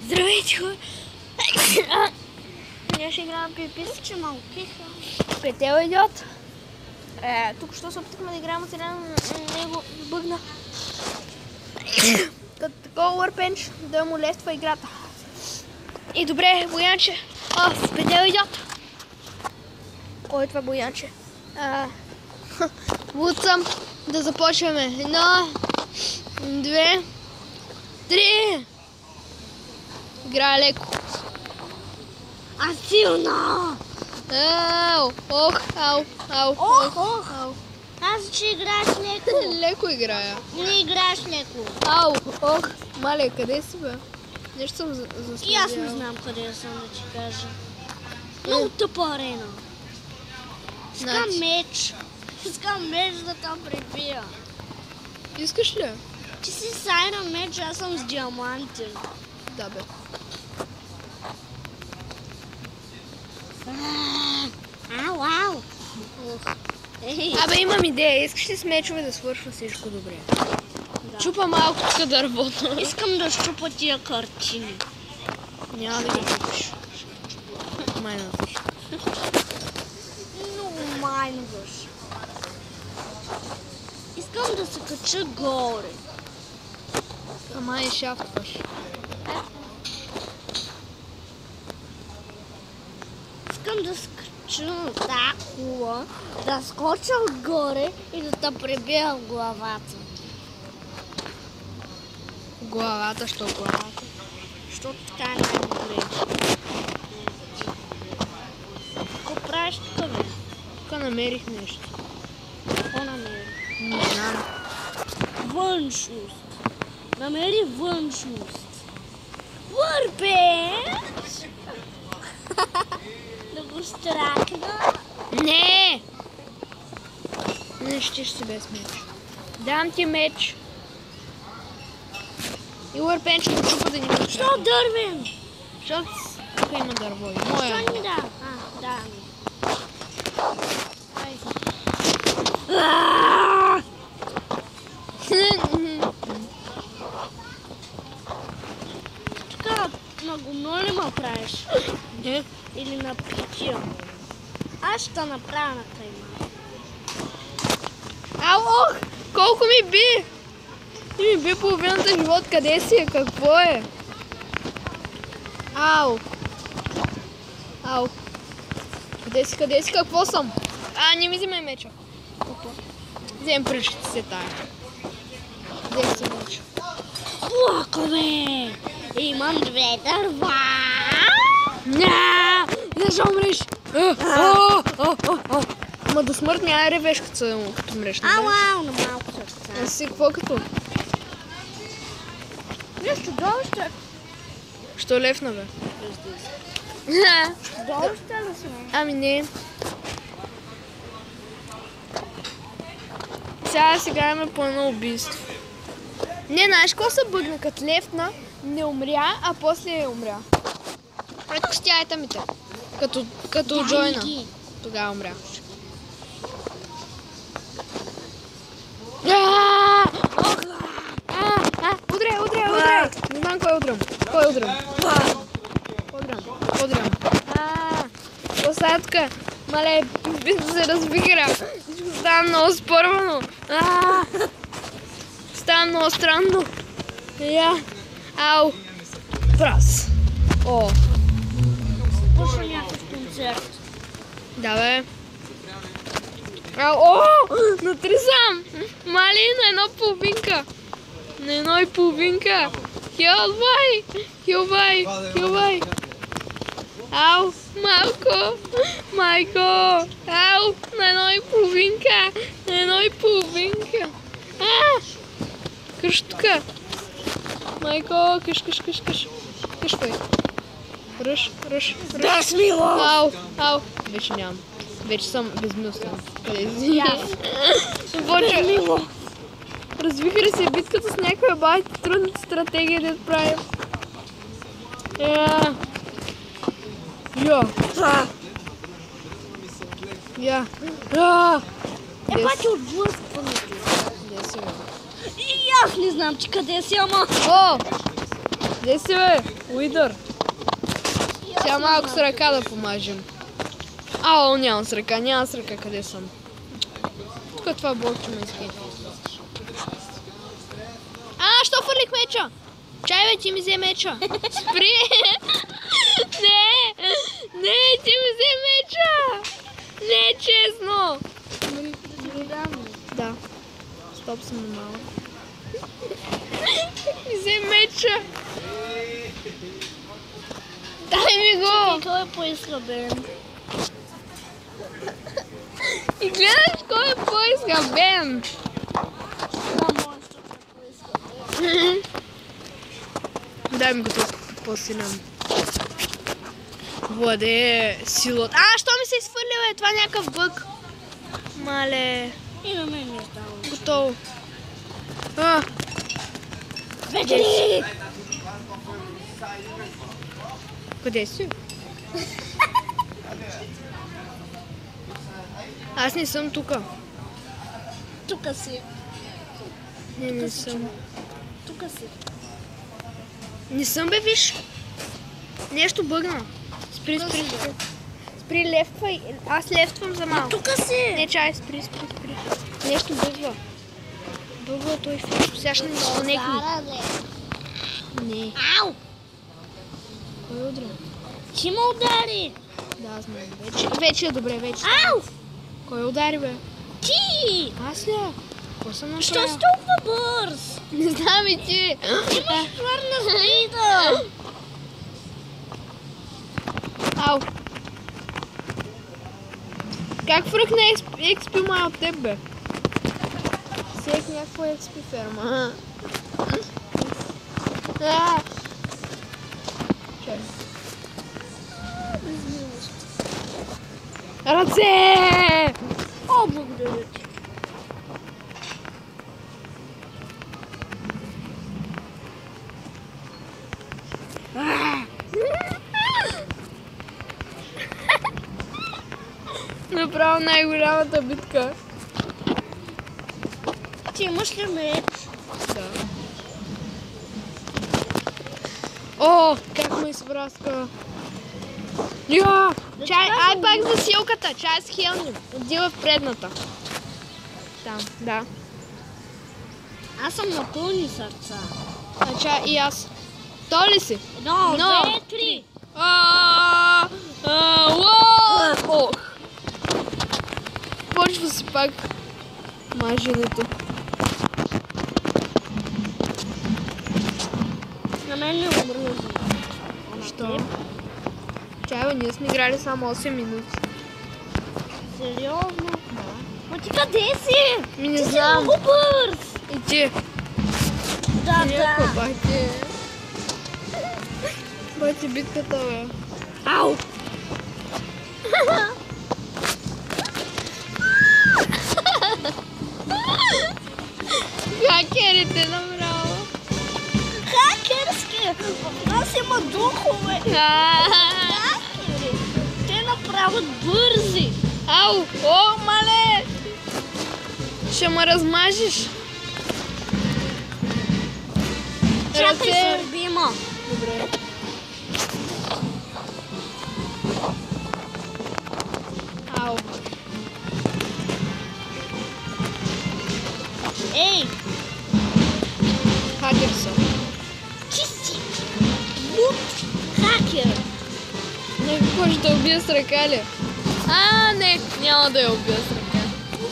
Здравейте, хора! Ние ще играем пипис, че малко пиха. Петел идиот. Тук що се опитахме да играем от една на него бъгна. Като такова върпенч да му лества играта. И добре, Боянче. Петел идиот. Кой е това Боянче? Луд съм. Да започваме. 1, 2, 3. Играе леко. Силно! Ау! Ох! Ау! Ау! Ох! Ау! Аз че играеш леко. Леко играя. Не играеш леко. Ау! Ох! Мале, къде си бе? Нещо съм заследял. И аз не знам къде съм да ти кажа. Много тъпа арена. Искам меч. Искам меч да там прибия. Искаш ли? Ти си с айрон меч, аз съм с диамантен. Да бе. Ау! Абе, имам идея. Искаш ли с мечове да свършва всичко добре? Да. Чупа малко тук дървото. Искам да щупа тия картини. Няма да ги чупиш. Майната. Много майнваш. Искам да се кача горе. Ама и шафтваш. Искам да скача на тази кула, да скоча отгоре и да те пребия в главата. Главата, що главата? Защото така е най-добре. Какво правиш тук, бе? Тук намерих нещо. Какво намери? Не знам. Външност. Намери външност. Върбеж! Да го стракна. Не! Не щеш си без меч. Дам ти меч. И върпен ще го чупа да ни го Що дървен? Защото тук има дърво и моя. Що ни да? Да. Ай. Така на гумно ли ме правиш? Не. Или на пития? Аз ще направя на кайма. Ау, ох! Колко ми би! Ти ми би половината живот. Къде си е? Какво е? Ау! Ау! Къде си? Какво съм? Не ми взимай меча. Взем пръчките се тая. Взем си меча. Лакове! Имам 2 дърва! Не ще умреш! Ама до смърт няма ревеш, като умреш. Ау, на малко сърце. А си какво като? Нещо долу ще... Що левна бе? Долу ще ли сме? Ами не. Сега имаме по едно убийство. Не, знаеш какво се бъгна? Като левна не умря, а после умря. Ето с тя е тамите. Като Джойна. Тогава умря. Удря! Не знам кой удрям. Удрям. Посадка. Мале, бито се разбира. Всичко става много спорвано. Става много странно. Ау. Прас. О. Слушам някакъв концерт. Да бе. О! Натри сам! Мали, на 1,5. На 1,5. Хилбай! Ау! Майко! Ау! На 1,5. Къш тука! Майко! Къш кой? Ръш. Да, смило! Ау! Вече нямам. Вече съм безмилостен. Къде си? Мило! Развиха ли се битката с някаква бати трудна стратегия да правим? Бати отблъскването. Къде си? И аз не знам, че къде си, ама... О! Где си, бе? Уидър. Сега малко с ръка да помажем. Ало, нямам с ръка, къде съм? Тук това блокче ме изкипи. Що фърлих меча? Чай, бе, ти ми взе меча. Спри! Не, ти ми взе меча! Не е честно! Да. Стоп съм малък. Ми взе меча! Дай ми го! Кой е по-изхабен? И гледаш кой е по-изхабен! Дай ми го толкова по-силен. Владее силата. Що ми се изфърли, бе? Това е някакъв бъг. Мале. И на мен ми е стало. Готово. Вечери! Къде си? Аз не съм тука. Тука си. Не съм. Тука си. Не съм, бе, виж. Нещо бъгна. Спри. Спри, лефтвай. Аз лефтвам за малко. Тука си. Не, чай, спри. Нещо бъгва. Бъгва той фиш. Сега ще не изпонекни. Не. Ау! Кой удра? Ти ме удари. Да, знам. Вече е добре, вече. Ау! Кой удари, бе? Ти! Аз ли? Какво съм направил? Що си толкова бърз? Не знам и ти. Имаш твърна злида. Ау. Как фръх не XP май от теб, бе? Всеки някакво XP ферма. Чай. Ръце! О, благодаря ти. Направо най-голямата битка. Ти имаш ли меч? Да. О, как ме изпраска. Чай, ай пак за силката. Чай с хелнем. Отива в предната. Там, да. Аз съм на пълни сърца. Чай и аз. То ли си? Едно, две, три. Ох. Почва си пак маженето. На мен не умръзна. Що? Чай, бе, ние сме играли само 8 минути. Сериозно? Да. Ма ти къде си? Не ти знам. си много бърз. И ти? Да. Бати. Бати битката, бе. Ау! Хакерите направо. Хакерски! В нас има духове. Хакери! Те направят бързи. Ау! О, мале! Ще ме размажеш. Чакай се, любима. Добре. Ау. Ей! Хакер съм. Ти си луд хакер. Не можеш да убия с ръка ли? Не, няма да я убия с ръка.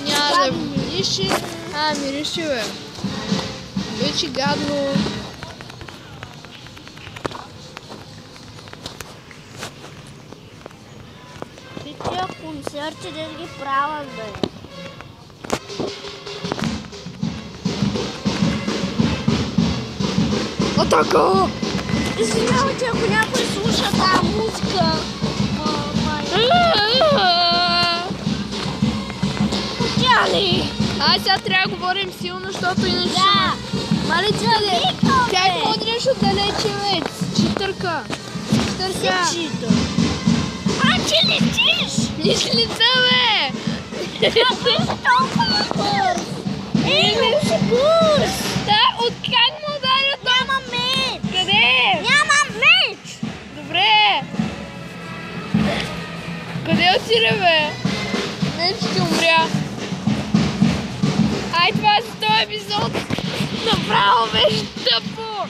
Няма да мирише. Мирише, бе. Вече гадно. И тия концерти да ги правят, бе. Атака! Извинявайте, ако някой слуша тази музика. Тя ли? Сега трябва да говорим силно, защото иначе... Да. Мале, тя го удряш отдалече, бе. Читърка. Чита. Ти летиш! Не слита, бе! Ако си толкова бърз! Много си бърз! Да, от как му ударя? Няма меч! Къде? отиде, бе? Не, че ти умря. Ай, това е за този епизод. Направо беше тъпо.